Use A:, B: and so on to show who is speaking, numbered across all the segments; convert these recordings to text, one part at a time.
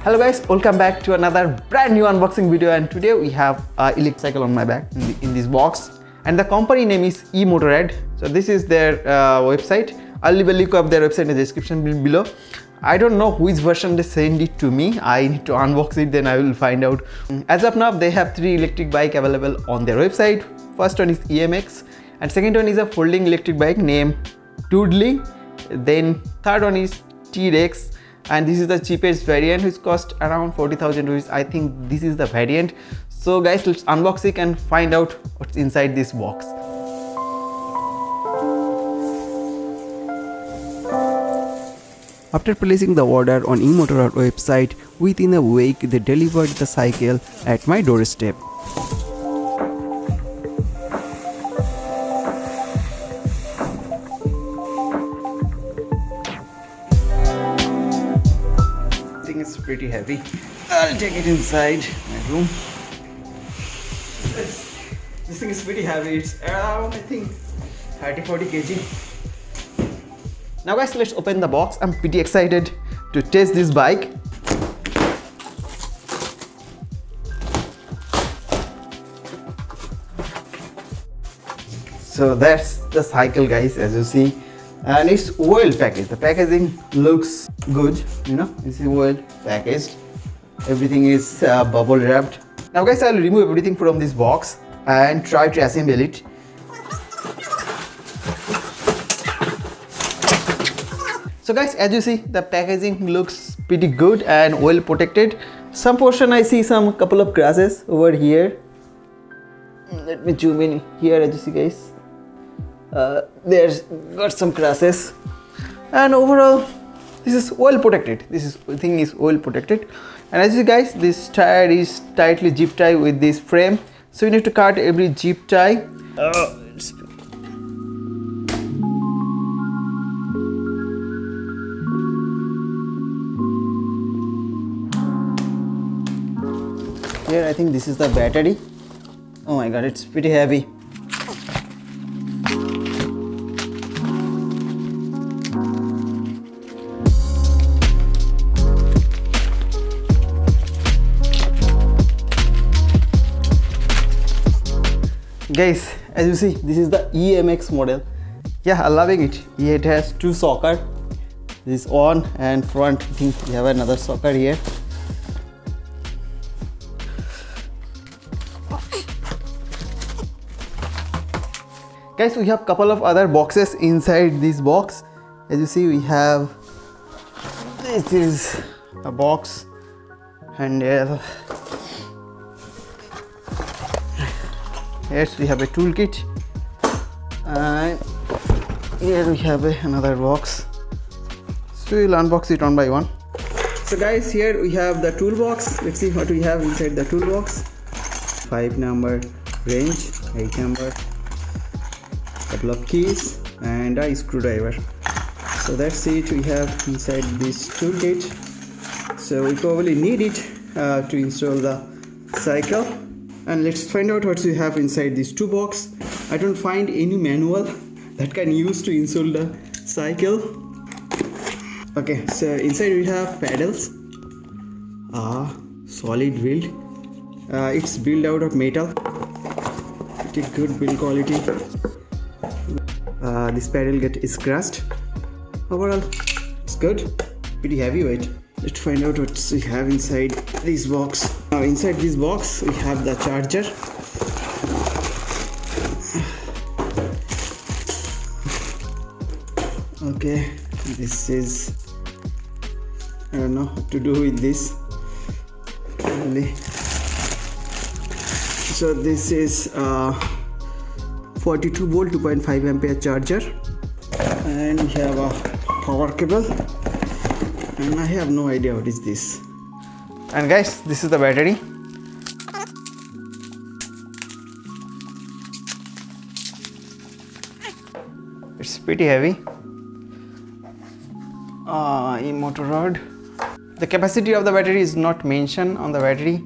A: Hello guys, welcome back to another brand new unboxing video, and today we have an electric cycle on my back in this box, and the company name is Emotorad. So this is their website. I'll leave a link of their website in the description below. I don't know which version they send it to me. I need to unbox it, then I will find out. As of now, they have 3 electric bike available on their website. First one is EMX, and second one is a folding electric bike named Toodly. Then third one is T-Rex, and this is the cheapest variant, which cost around 40,000 rupees. I think this is the variant. So guys, let's unbox it and find out what's inside this box. After placing the order on Emotorad website, within a week they delivered the cycle at my doorstep. It's pretty heavy. I'll take it inside my room. This thing is pretty heavy. It's around, I think, 30-40 kg. Now guys, let's open the box. I'm pretty excited to test this bike. So that's the cycle, guys, as you see. And it's well packaged. The packaging looks good, you know, it's well packaged. Everything is bubble wrapped. Now guys, I'll remove everything from this box and try to assemble it. So guys, as you see, the packaging looks pretty good and well protected. Some portion I see some couple of grasses over here. Let me zoom in here, as you see, guys. There's got some crashes, and overall this is well protected. This thing is well protected, and as you see, guys, this tire is tightly zip tied with this frame, so you need to cut every zip tie. Here I think this is the battery. Oh my god, it's pretty heavy. Guys, as you see, this is the EMX model. Yeah, I'm loving it. It has 2 sockets. This on and front. I think we have another socket here. Guys, we have couple of other boxes inside this box. As you see, we have, this is a box, and yes, we have a toolkit, and here we have another box. So we'll unbox it one by one. So guys, here we have the toolbox. Let's see what we have inside the toolbox. 5 number wrench, 8 number, couple of keys, and a screwdriver. So that's it we have inside this toolkit. So we probably need it to install the cycle. And let's find out what we have inside this toolbox. I don't find any manual that can use to install the cycle. Okay, so inside we have pedals, solid build. It's built out of metal. Pretty good build quality. This pedal get scratched. Overall, it's good. Pretty heavyweight. Let's find out what we have inside this box. Now inside this box we have the charger. Okay, this is, I don't know what to do with this really. So this is 42 volt 2.5 ampere charger, and we have a power cable, and I have no idea what is this. And guys, this is the battery. It's pretty heavy. Emotorad. The capacity of the battery is not mentioned on the battery.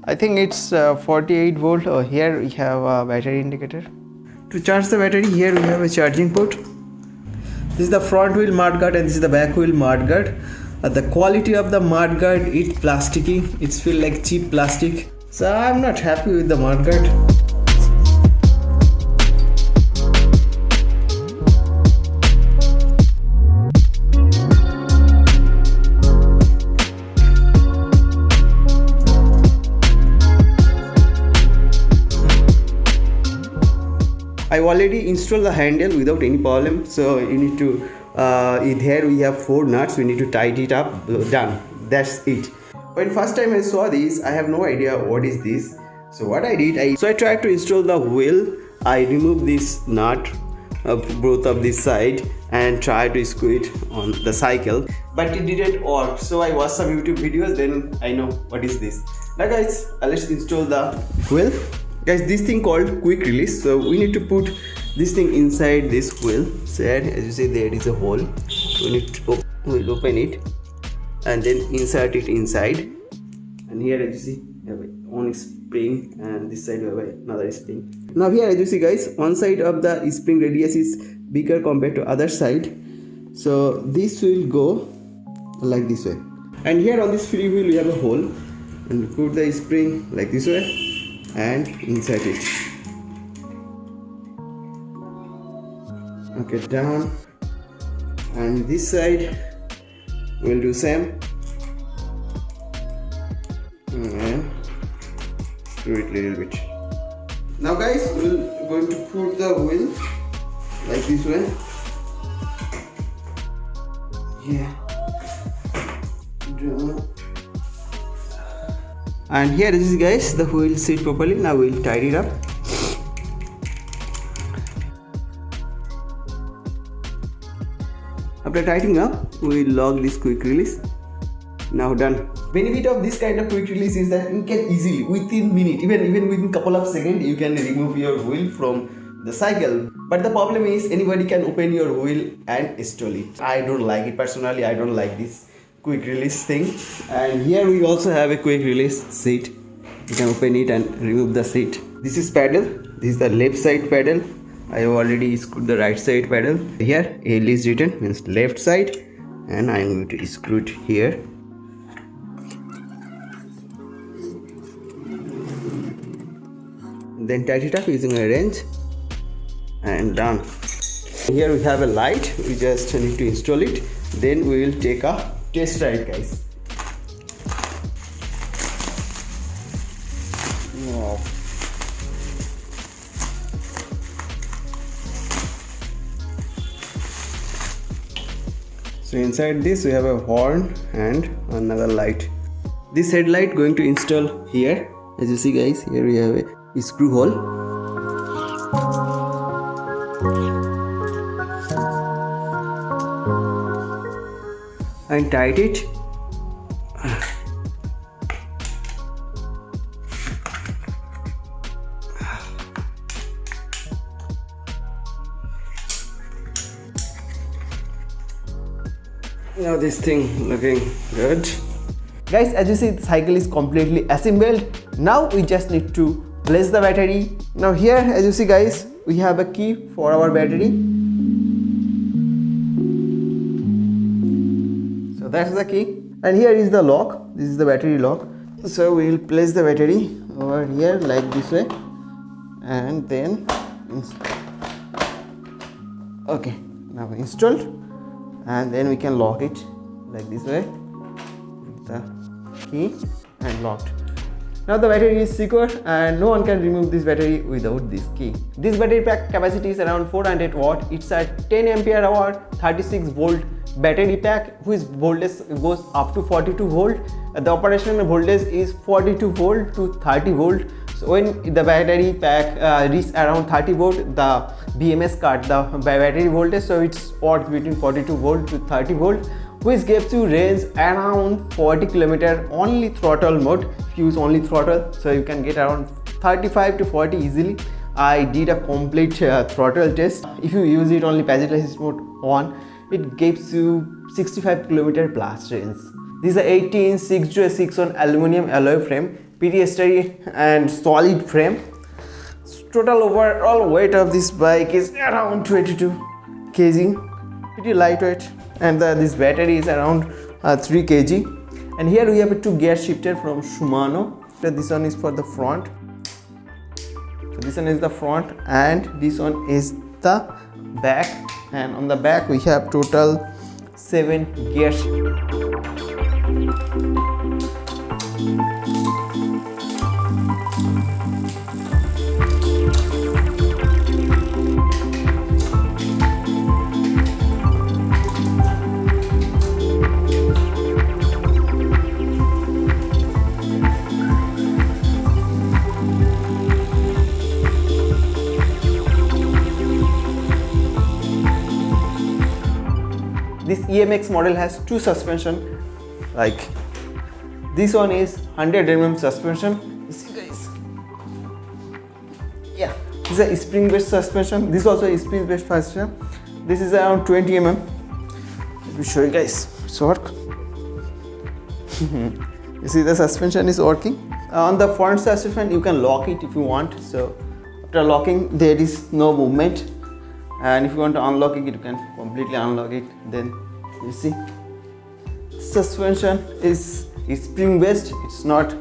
A: I think it's 48 volt. Oh, here we have a battery indicator. To charge the battery, here we have a charging port. This is the front wheel mudguard and this is the back wheel mudguard. The quality of the mudguard, it's plasticky, it's feel like cheap plastic, so I'm not happy with the mudguard. I already installed the handle without any problem, so you need to here we have 4 nuts, we need to tighten it up. Done, that's it. When first time I saw this, I have no idea what is this. So what I did, I tried to install the wheel. I removed this nut both of this side and tried to screw it on the cycle, but it didn't work. So I watched some YouTube videos, then I know what is this. Now guys, let's install the wheel. Guys, this thing called quick release, so we need to put this thing inside this wheel. So as you see, there is a hole, we need to we'll open it and then insert it inside. And here as you see, we have one spring and this side we have another spring. Now here as you see guys, one side of the spring radius is bigger compared to other side, so this will go like this way. And here on this free wheel we have a hole, and we put the spring like this way and insert it. Okay, down, and this side we'll do same and screw it little bit. Now guys, we're going to put the wheel like this way. Yeah, down. And here this is guys, the wheel sit properly. Now we'll tidy it up. After tightening up, we'll lock this quick release. Now done. Benefit of this kind of quick release is that you can easily, within minute, even within couple of seconds, you can remove your wheel from the cycle. But the problem is anybody can open your wheel and install it. I don't like it personally. I don't like this quick release thing. And here we also have a quick release seat. You can open it and remove the seat. This is pedal. This is the left side pedal. I have already screwed the right side pedal. Here L is written, means left side, and I am going to screw it here. Then tighten it up using a wrench and done. Here we have a light. We just need to install it. Then we will take a test ride, guys. Wow. So inside this we have a horn and another light. This headlight going to install here. As you see guys, here we have a screw hole. And tight it. Now this thing looking good. Guys, as you see, the cycle is completely assembled. Now we just need to place the battery. Now here, as you see guys, we have a key for our battery. So that's the key. And here is the lock. This is the battery lock. So we will place the battery over here like this way. And then, okay, now installed. And then we can lock it like this way with the key and locked. Now the battery is secure and no one can remove this battery without this key. This battery pack capacity is around 400 watt. It's a 10 ampere hour 36 volt battery pack whose voltage goes up to 42 volt. The operational voltage is 42 volt to 30 volt. So when the battery pack reaches around 30 volt, the BMS cut the battery voltage, so it's works between 42 volt to 30 volt, which gives you range around 40 km only throttle mode. If you use only throttle, so you can get around 35 to 40 easily. I did a complete throttle test. If you use it only passive mode on, it gives you 65 km plus range. This is a 18-inch 6x6 aluminum alloy frame, pretty sturdy and solid frame. Total overall weight of this bike is around 22 kg, pretty lightweight, and this battery is around 3 kg. And here we have a 2 gear shifter from Shimano. So this one is for the front. So this one is the front and this one is the back. And on the back we have total 7 gears. This EMX model has 2 suspension, like this one is 100 mm suspension. You see guys, yeah, this is a spring based suspension. This is also a spring based suspension. This is around 20 mm. Let me show you guys, it's work. You see the suspension is working. On the front suspension you can lock it if you want. So after locking there is no movement. And if you want to unlock it, you can completely unlock it. Then you see, suspension is spring based. It's not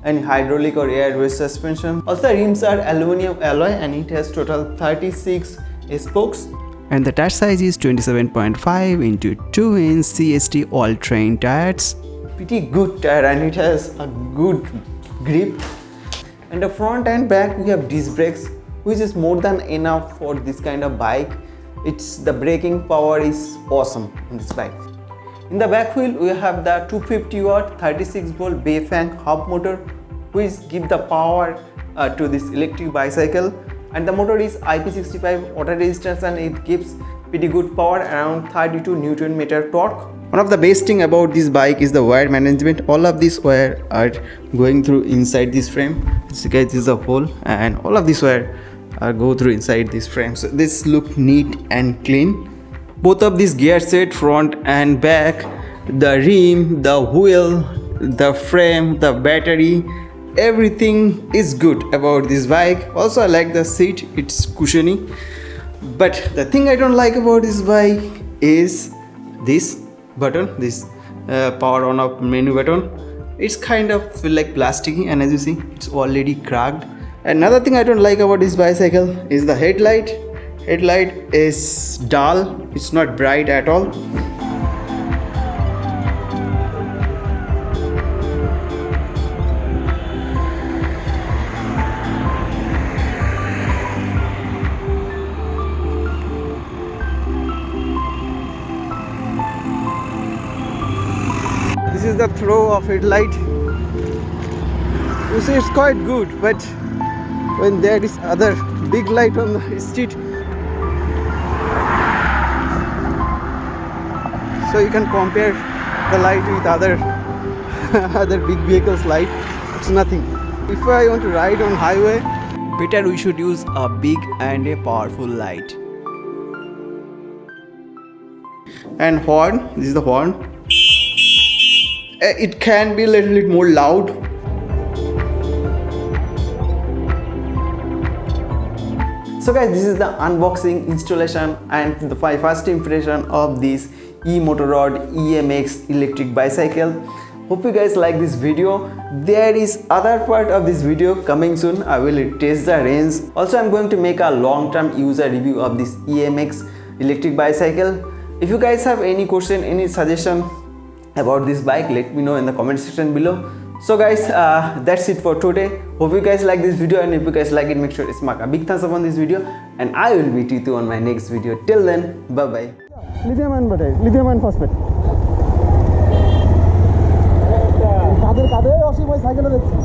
A: any hydraulic or air based suspension. Also, the rims are aluminum alloy and it has total 36 spokes.
B: And the tire size is 27.5 into 2 inch CST all-terrain tires.
A: Pretty good tire and it has a good grip. And the front and back we have disc brakes, which is more than enough for this kind of bike. The braking power is awesome in this bike. In the back wheel we have the 250 watt 36 volt Beifang hub motor, which give the power to this electric bicycle. And the motor is IP65 water resistance and it gives pretty good power, around 32 Newton meter torque. One of the best thing about this bike is the wire management. All of these wire are going through inside this frame. So guys, this is a hole and all of this wire go through inside this frame. So this look neat and clean. Both of these gear set, front and back, the rim, the wheel, the frame, the battery, everything is good about this bike. Also I like the seat, it's cushiony. But the thing I don't like about this bike is this button, this power on off menu button. It's kind of feel like plasticky, and as you see it's already cracked. Another thing I don't like about this bicycle is the headlight. Headlight is dull, it's not bright at all. This is the throw of headlight. You see it's quite good, but when there is other big light on the street, so you can compare the light with other big vehicles light, it's nothing. If I want to ride on highway,
B: Better we should use a big and a powerful light.
A: and horn, this is the horn. It can be a little bit more loud. So guys, this is the unboxing, installation and the first impression of this Emotorad EMX electric bicycle. Hope you guys like this video. There is other part of this video coming soon. I will test the range. Also, I'm going to make a long-term user review of this EMX electric bicycle. If you guys have any question, any suggestion about this bike, let me know in the comment section below. So guys, that's it for today. Hope you guys like this video, and if you guys like it, make sure to smack a big thumbs up on this video, and I will meet you on my next video. Till then, bye bye. Lithium ion phosphate. কাদের কাদের অসীম ওই সাইকেলে দেখছি